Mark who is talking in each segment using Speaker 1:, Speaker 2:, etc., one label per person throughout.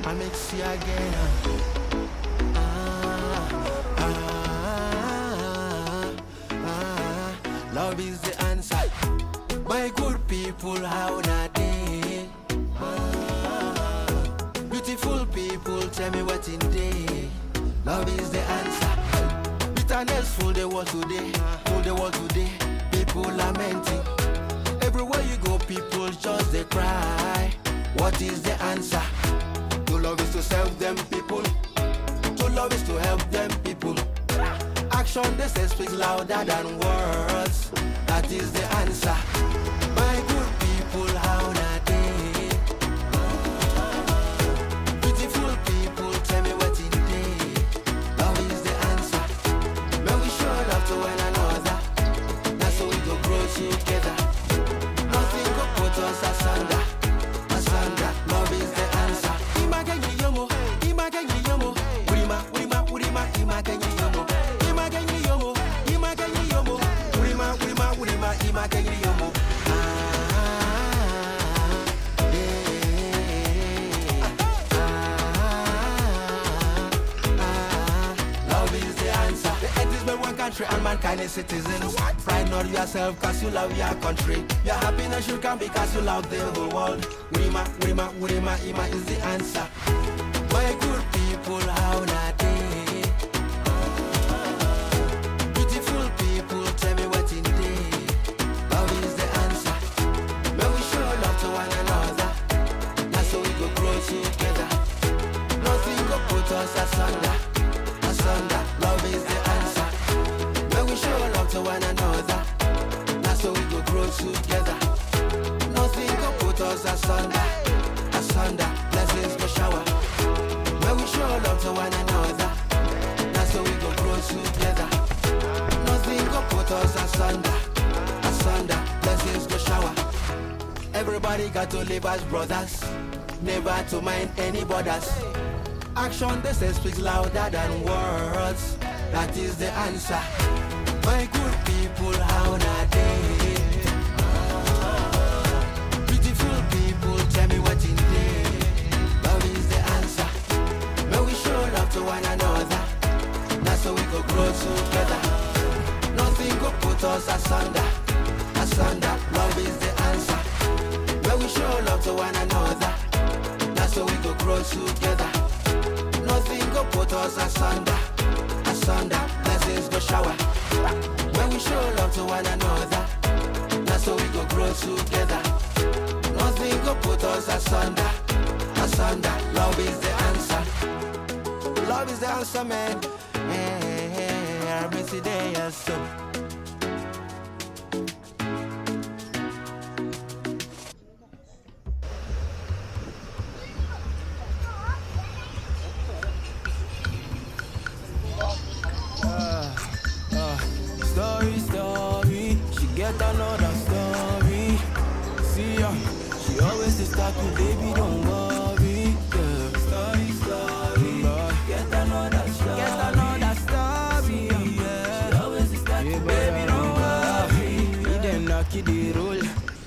Speaker 1: I make see again. Love is the answer. My good people, how not they? Beautiful people, tell me what in day. Love is the answer. Bitterness full the world today, full the world today. People lamenting. Everywhere you go, people just they cry. What is the answer? To love is to serve them people. To love is to help them people. Action they say speaks louder than words. That is the answer. My good people, how not they? Beautiful people, tell me what in day. Love is the answer. When we show love to one another, that's how we go grow together. Nothing go put us asunder, asunder. Love is the answer. Imagenyi yomo, imagenyi yomo. Urima, urima, urima, imagenyi yomo. Imagenyi yomo, imagenyi yomo. Urima, urima, urima, imagenyi yomo. Love is the answer. The earth is but one country and mankind is citizens. Pride not yourself cause you love your country. Your happiness you can because you love the whole world. Urima, urima, urima, ima is the answer. My good people, how not they? Beautiful people, tell me what in day. Love is the answer. When we show love to one another, that's how we go grow together. Nothing go put us asunder, asunder. Love is the answer. When we show love to one another, that's how we go grow together. Nothing go put us asunder, asunder. Blessings go shower. When we show love to one another, that's how we go grow together. Nothing go put us asunder, asunder. Blessings go shower. Everybody got to live as brothers, never to mind any borders. Action they say speaks louder than words. That is the answer. My good people, how not they? Beautiful people, tell me what in day. Love is the answer. When we show love to one another, that's how we go grow together. Nothing go put us asunder, asunder. Love is the answer. When we show love to one another, that's how we go grow together. Nothing go put us asunder, asunder. Blessings go shower. When we show love to one another, that's how we go grow together. Nothing go put us asunder, asunder. Love is the answer. Love is the answer, man. Hey, I'm today, yes, so.
Speaker 2: Story, story, she get another story. See ya, she always dey start with baby, don't worry. Yeah. Story, story, get another story. Get another story, yeah. She always dey start with baby, don't worry. We dem knock it the roll,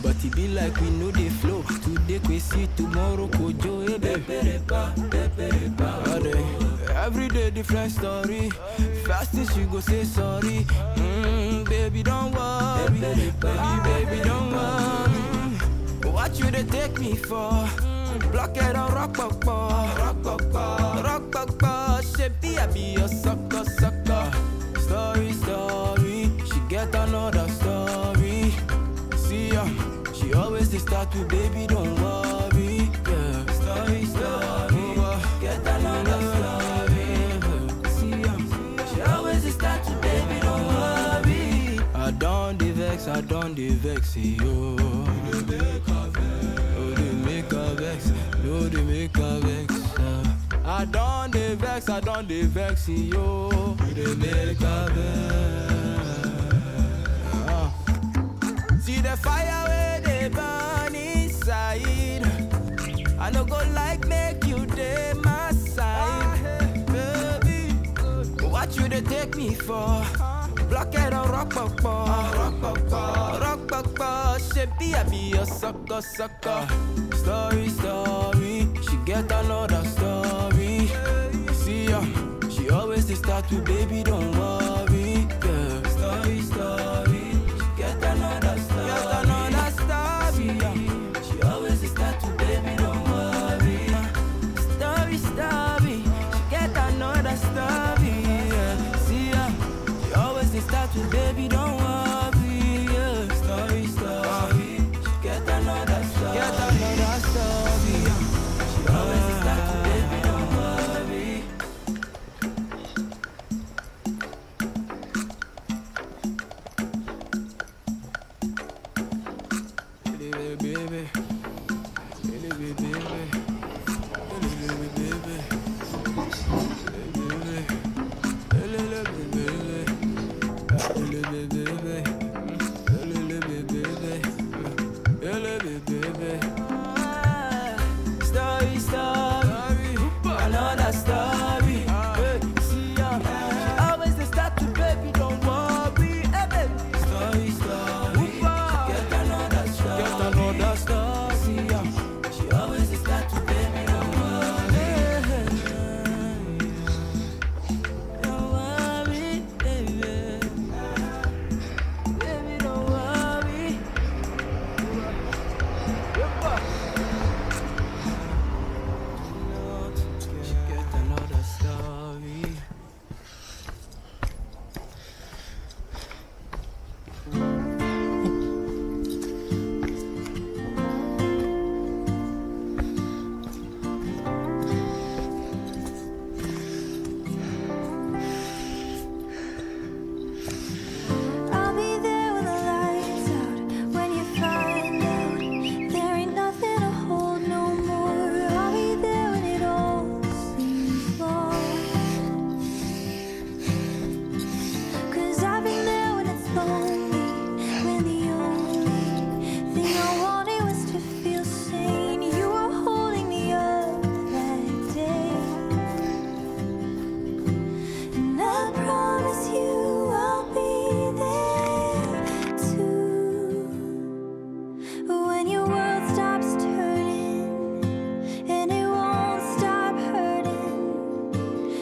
Speaker 2: but it be like we know the flow. Today we see, tomorrow kojo, peperepa, peperepa. Every day different story. Fastest you go say sorry. Baby don't worry, baby don't worry. What you they take me for? Block it on rock, rock, rock, rock, rock. Shape I be a sucker, sucker. Story, story. She get another story. See ya, she always dey start with baby don't worry. Yeah. Story, story. Get another story. I don't the vex, yo. Oh, they make a vex, no, they make a vex. I don't the vex, yo. They make a vex. See the fire where they burn inside. I no go like make you dey my side, baby. What you they take me for? Block it on rock, rock, shape I be a sucker, sucker. Story, story, she get another story. start with, baby, don't worry. Yeah. Story, story. She get another story. Get another story. She always start with, baby, don't worry. Story, story. She get another story. Yeah. See ya. She always start with, baby, don't worry. Yeah. Story, story. She get another story. Get another story. She always start with, baby, don't worry. Story, story, another story. See ya. She always dey start to, baby, don't worry. Baby. Story, story. Get another story. Get another story. See ya. She always dey start to, baby, don't worry. Don't worry, baby. Baby, don't worry. She get another story.
Speaker 3: I'll be there when the lights out, when you find out there ain't nothing to hold no more. I'll be there when it all seems lost. 'Cause I've been there when it's lonely, when the only thing I wanted was to feel sane. You were holding me up that day, and I promise you I'll be there too. When your world stops turning and it won't stop hurting,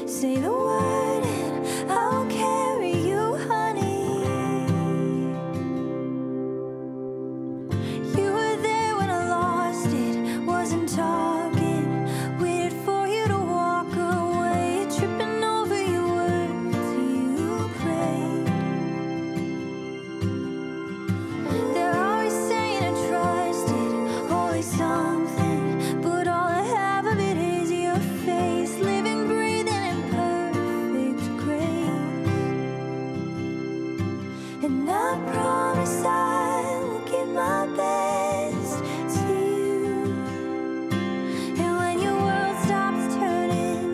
Speaker 3: say the word and I'll carry you, honey. You were there when I lost it, wasn't talking, waited for you to walk away, tripping over your words you prayed. They're always saying and trusted, always something, but all I have of it is your face, living, breathing in perfect grace. And I promise I'll give my best to you. And when your world stops turning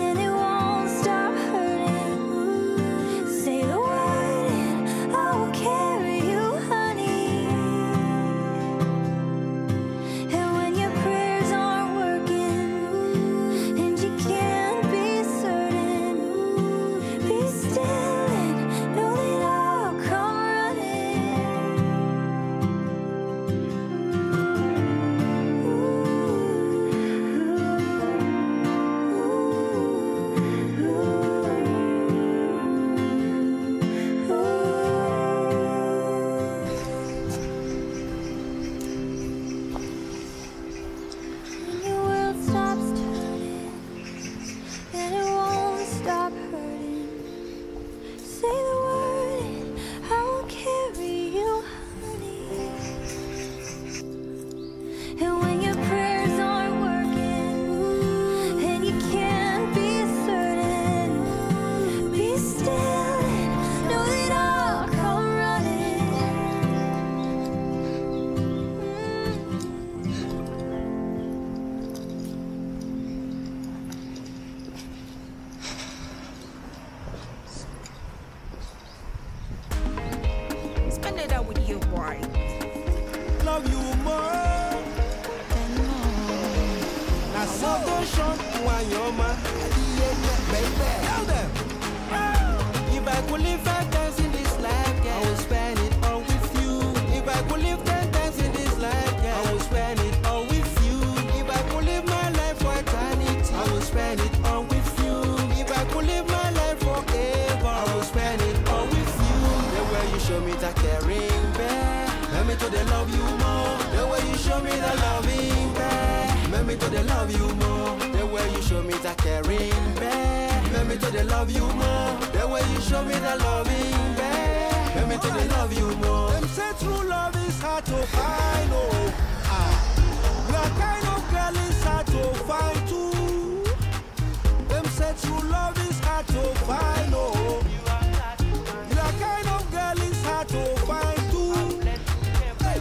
Speaker 3: and it won't stop hurting, say the word and I will carry you, honey. And when your prayers aren't working and you can't be certain, be still and know that I'll come running. When your world stops turning and it won't stop hurting, say the word and I will carry you, honey. And when your prayers aren't working and you can't be certain, be still and know that I'll come running.
Speaker 4: Spend it out with you, boy.
Speaker 1: Love you more. Now so don't show why you're my baby. Tell them. If I could live 5 days in this life, yeah, I will spend it all with you. If I could live 10 days in this life, yeah, I will spend it all with you. If I could live my life for eternity, I will spend it all with you. If I could live my the love you more. The way you show me the loving, babe. Make me to the love you more. The way you show me the caring, babe. Make me to the love you more. The way you show me the loving, babe. Make me to the love you more. Them say true love is hard to find, oh. Your kind of girl is hard to find too. Them say true love is hard to find, oh. Your kind of girl is hard to find too. Hey.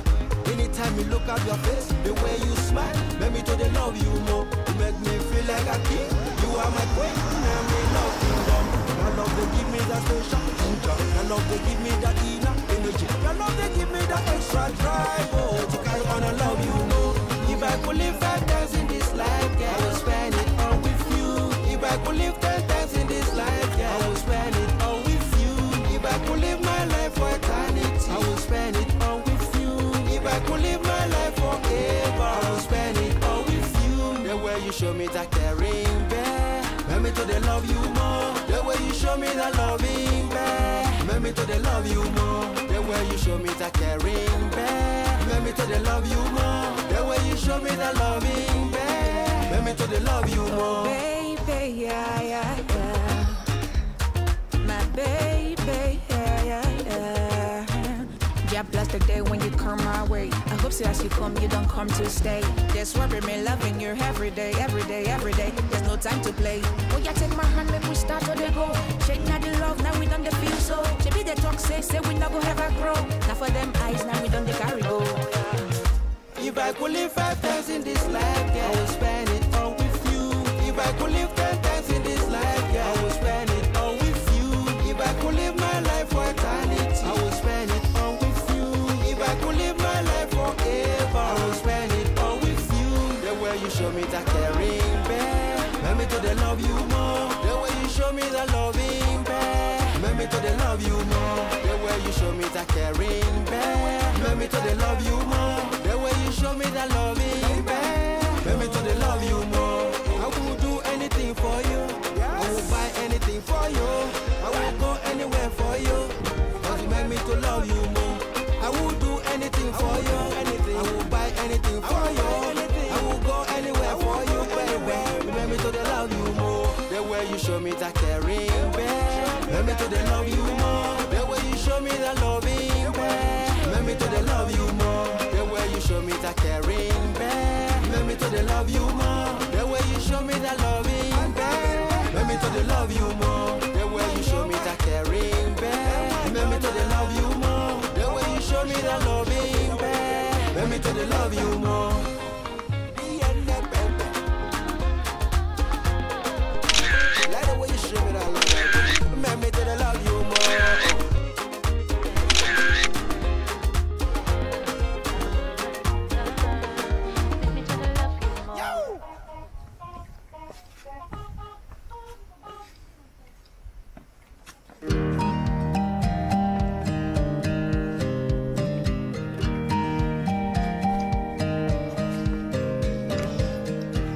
Speaker 1: Anytime you look at your face, the way you smile, make me to the love you more. You make me feel like a king. You are my queen, and me love kingdom. Your love they give me that special ginger. Your love they give me that inner energy. Your love they give me that extra drive, oh, to carry on and love you more. If I could live 5 times in this life, girl, I will spend it all with you. If I could live 10 times in this life, girl, I will spend it all with you. If I could live my life for eternity, I will spend it all with you. If I could live my life forever, I will spend it all with you. The way you show me that caring, babe, make me to the love you more. The way you show me that loving, babe, make me to the love you more. The way you show me that caring, babe, make me to the love you more. The way you show me that loving, babe, make me to the love you more.
Speaker 4: Baby, yeah, yeah, yeah. My baby, yeah, yeah, yeah. Yeah, bless the day when you come my way. I hope so as you come, you don't come to stay. Just worry me, loving you every day, every day, every day. There's no time to play. Oh, yeah, take my hand, make we start to the go. Shake now the love, now we done the feel so. She be the talk, say we not go ever grow. Now for them eyes, now we done the carry go.
Speaker 1: If I could live 5 times in this life, girl, I will spend it all with you. If I could live 10 times in this life, girl, I will spend it all with you. If I could live my life for eternity, I will spend it all with you. If I could live my life forever, I will spend it all with you. The way you show me that caring, babe, make me to the love you more. The way you show me that loving, babe, make me to the love you more. The way you show me that caring, babe, make me to the love you more. The way you show me that loving, babe, make me to the love you more. I will do anything for you. I will buy anything for you. I will go anywhere for you. Cause you make me to love you more. I will do anything for you. I will buy anything for you. I will go anywhere for you, baby. You make me to the love you more. The way you show me that caring, babe, make me to the love you more. The way you show me that loving, babe, make me to the love you more. The way you show me that caring, babe, make me to the love you more. The way you show me that loving, babe, make me to the love you more. The way you show me that caring, babe, make me to the love you more. The way you show me that loving, babe, make me to the love you more. Like the way you show me that love, make me to the love you more.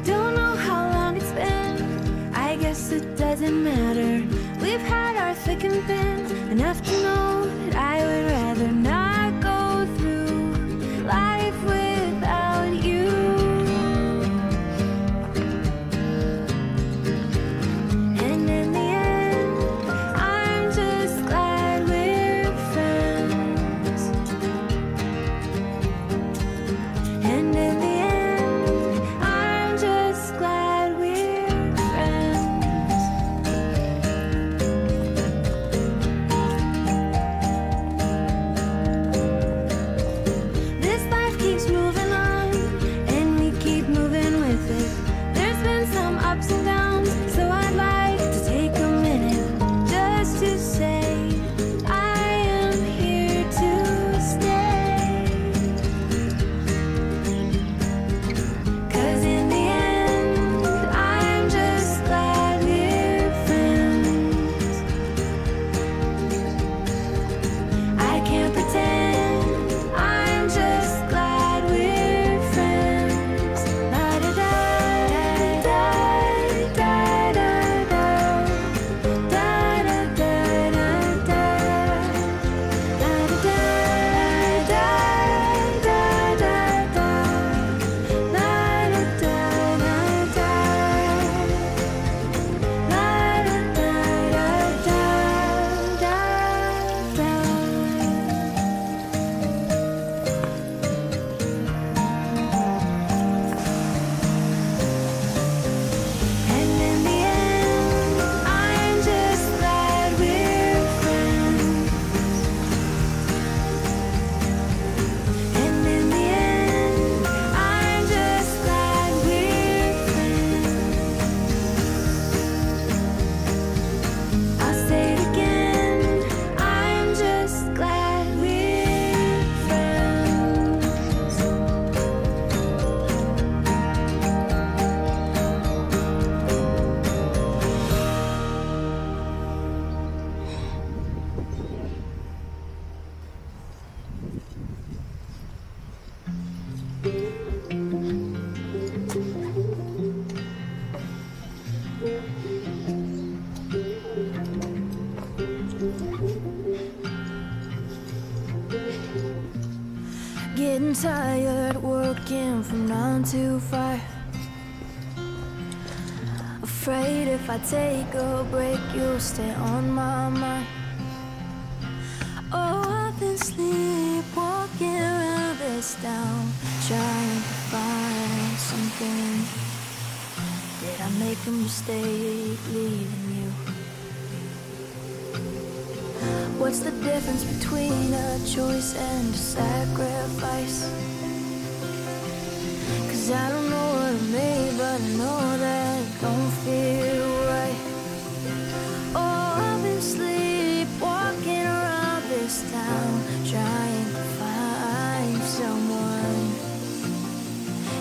Speaker 3: Don't know how long it's been, I guess it doesn't matter. We've had our thick and thin, enough to know that I would rather not go through life without you. And in the end, I'm just glad we're friends. And in the end, I'm just glad we're friends. too far. Afraid if I take a break, you'll stay on my mind. Oh, I've been sleepwalking around this town, trying to find something. Did I make a mistake leaving you? What's the difference between a choice and a sacrifice? 'Cause I don't know what I made, but I know that it don't feel right. Oh, I've been sleepwalking around this town, trying to find someone.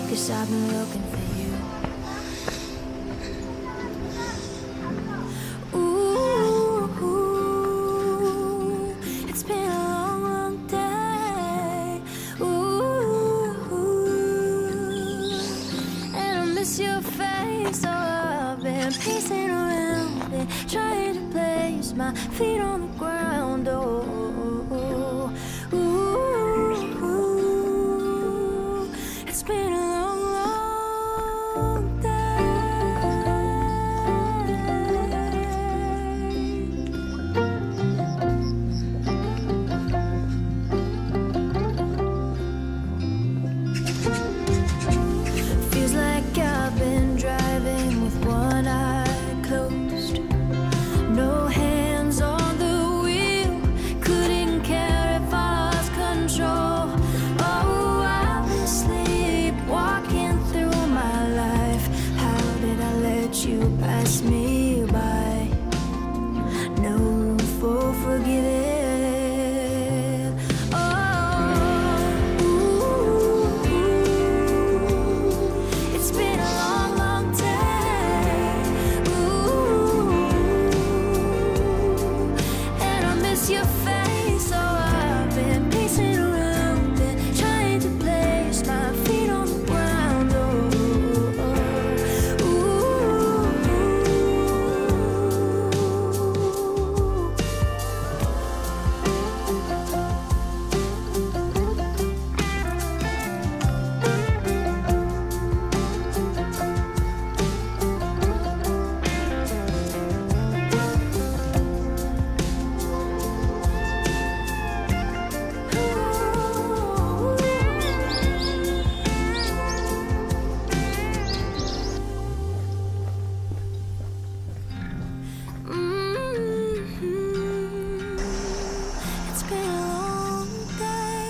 Speaker 3: 'Cause I've been looking for you. Your face, so I've been pacing around, been trying to place my feet on the ground. It's been a long, long day. Feels like I've been driving with one eye closed, no hands on the wheel, couldn't care if I lost control. Oh, I've been sleepwalking through my life. How did I let you pass me by? No room for forgiving. Your face, so I've been pacing around, been trying to place my feet on the ground. It's been a long day,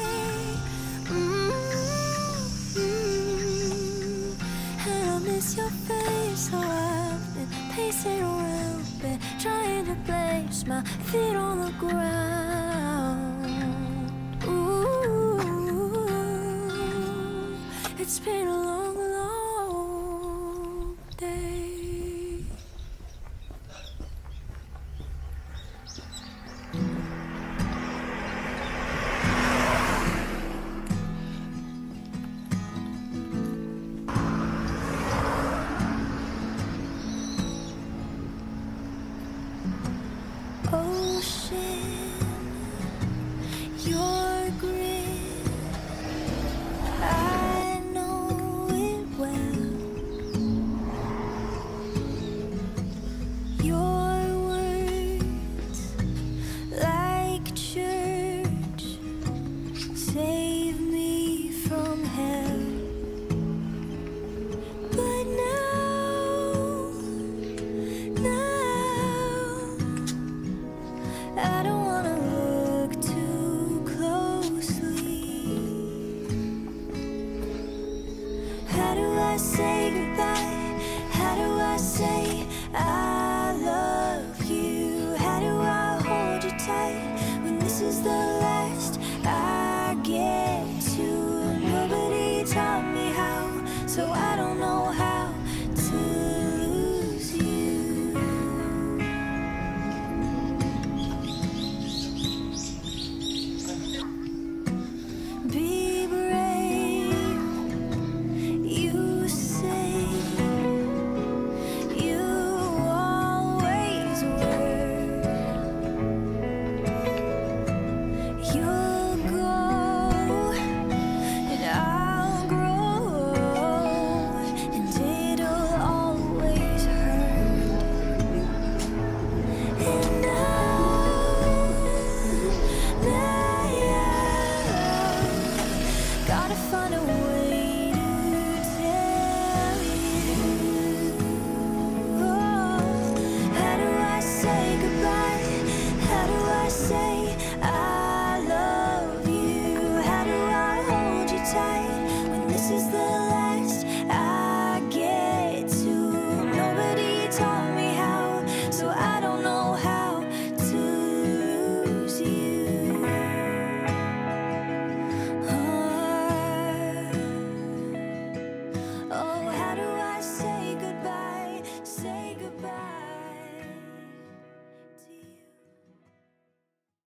Speaker 3: and I miss your face, so I've been pacing around, been trying to place my feet on the ground. It's been a long, long day. Ocean, your grin, I know I say I